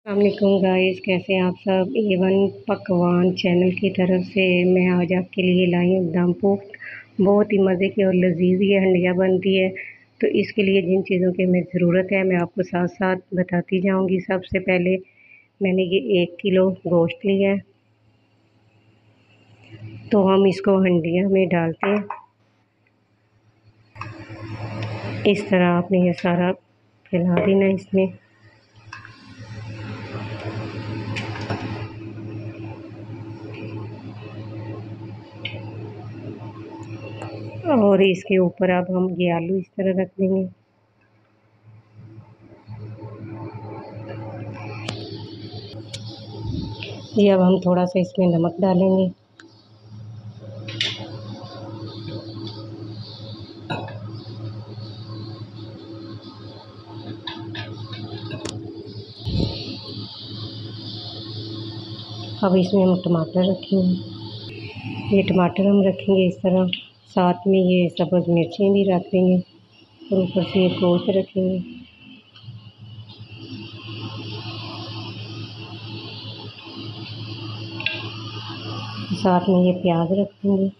अस्सलामुअलैकुम गाइस, कैसे हैं आप सब। एवन पकवान चैनल की तरफ से मैं आज आपके लिए लाई हूँ दम पोस्ट। बहुत ही मज़े की और लजीज ये हंडिया बनती है। तो इसके लिए जिन चीज़ों की हमें ज़रूरत है मैं आपको साथ साथ बताती जाऊँगी। सबसे पहले मैंने ये 1 किलो गोश्त लिया है, तो हम इसको हंडिया में डालते हैं। इस तरह आपने ये सारा फैला देना इसमें। और इसके ऊपर अब हम ये आलू इस तरह रख देंगे। ये अब हम थोड़ा सा इसमें नमक डालेंगे। अब इसमें हम टमाटर रखेंगे। ये टमाटर हम रखेंगे इस तरह, साथ में ये सब्ज़ मिर्चें भी रख देंगे और ऊपर से ये गोश्त रखेंगे। साथ में ये प्याज रख देंगे।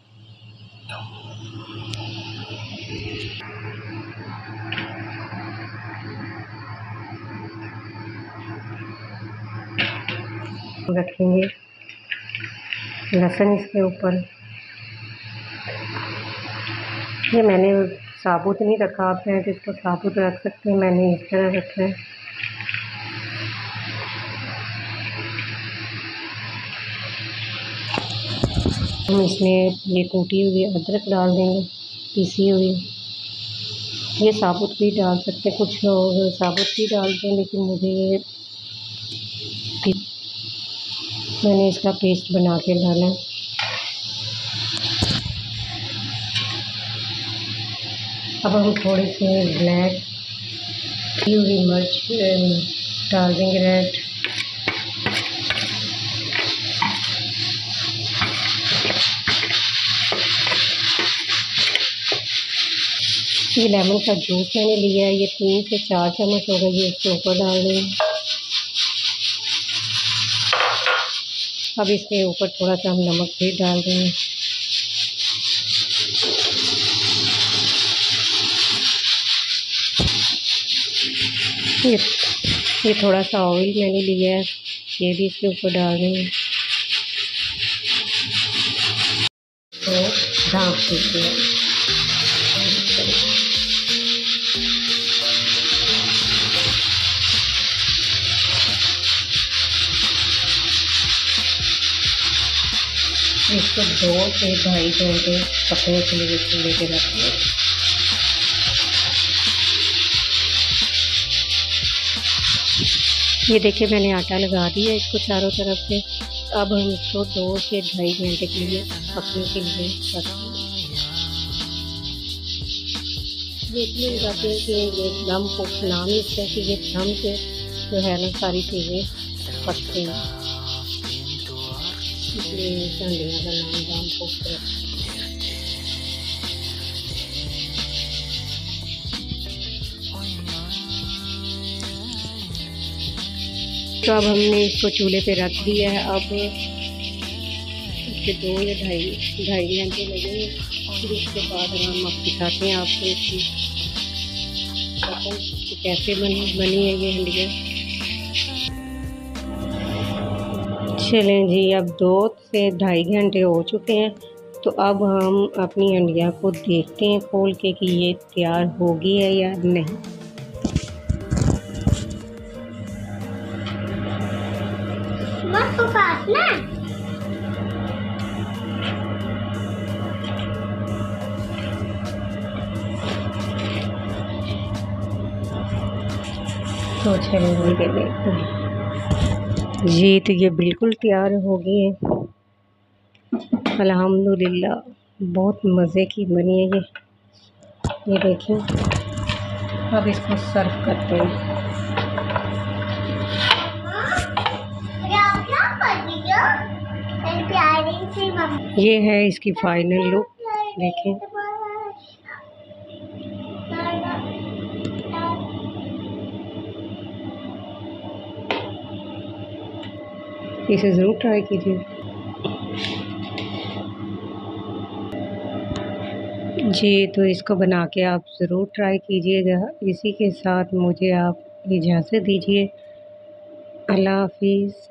रखेंगे लहसुन इसके ऊपर। ये मैंने साबुत नहीं रखा, आप चाहें तो इसको साबुत रख सकते हैं, मैंने इस तरह रखा है। हम इसमें ये कूटी हुई अदरक डाल देंगे, पीसी हुई। ये साबुत भी डाल सकते हैं, कुछ लोग साबुत भी डालते हैं, लेकिन मैंने इसका पेस्ट बना के डाला है। अब हम थोड़ी सी ब्लैक की हुई मिर्च डाल देंगे, रेड। ये लेमन का जूस मैंने लिया है, ये 3 से 4 चम्मच हो गई, ये इसके ऊपर डाल देंगे। अब इसके ऊपर थोड़ा सा हम नमक भी डाल देंगे। ये थोड़ा सा ऑयल मैंने लिया है, ये भी इसके ऊपर डाल देंगे। तो ढाँप दीजिए। इसको 2 से ढाई घंटे पकने के लिए चूल्हे पे रखिए। ये देखिए मैंने आटा लगा दिया इसको चारों तरफ से। अब हम इसको 2 से ढाई घंटे के लिए पकने के लिए रखेंगे। ये इसलिए लगाते हैं कि ये दम पोस्ट नाम ही इसका कि ये दम से जो है ना सारी चीज़ें पकते हैं, इसलिए हंडिया का नाम दम पोस्ट रखा। तो अब हमने इसको चूल्हे पे रख दिया है। अब इसके 2 या ढाई घंटे लगेंगे। फिर उसके बाद हम अब दिखाते हैं आपको इसकी कि कैसे बनी है ये हंडिया। चलें जी, अब 2 से ढाई घंटे हो चुके हैं, तो अब हम अपनी हंडिया को देखते हैं खोल के कि ये तैयार होगी है या नहीं। तो चलिए देखते हैं जी, तो ये बिल्कुल तैयार हो गई है अल्हम्दुलिल्लाह। बहुत मज़े की बनी है ये देखिए। अब इसको सर्व करते हैं। ये है इसकी फाइनल लुक, देखें। इसे ज़रूर ट्राई कीजिए। जी, तो इसको बना के आप ज़रूर ट्राई कीजिएगा। इसी के साथ मुझे आप इजाज़त दीजिए। अल्लाह हाफ़िज़।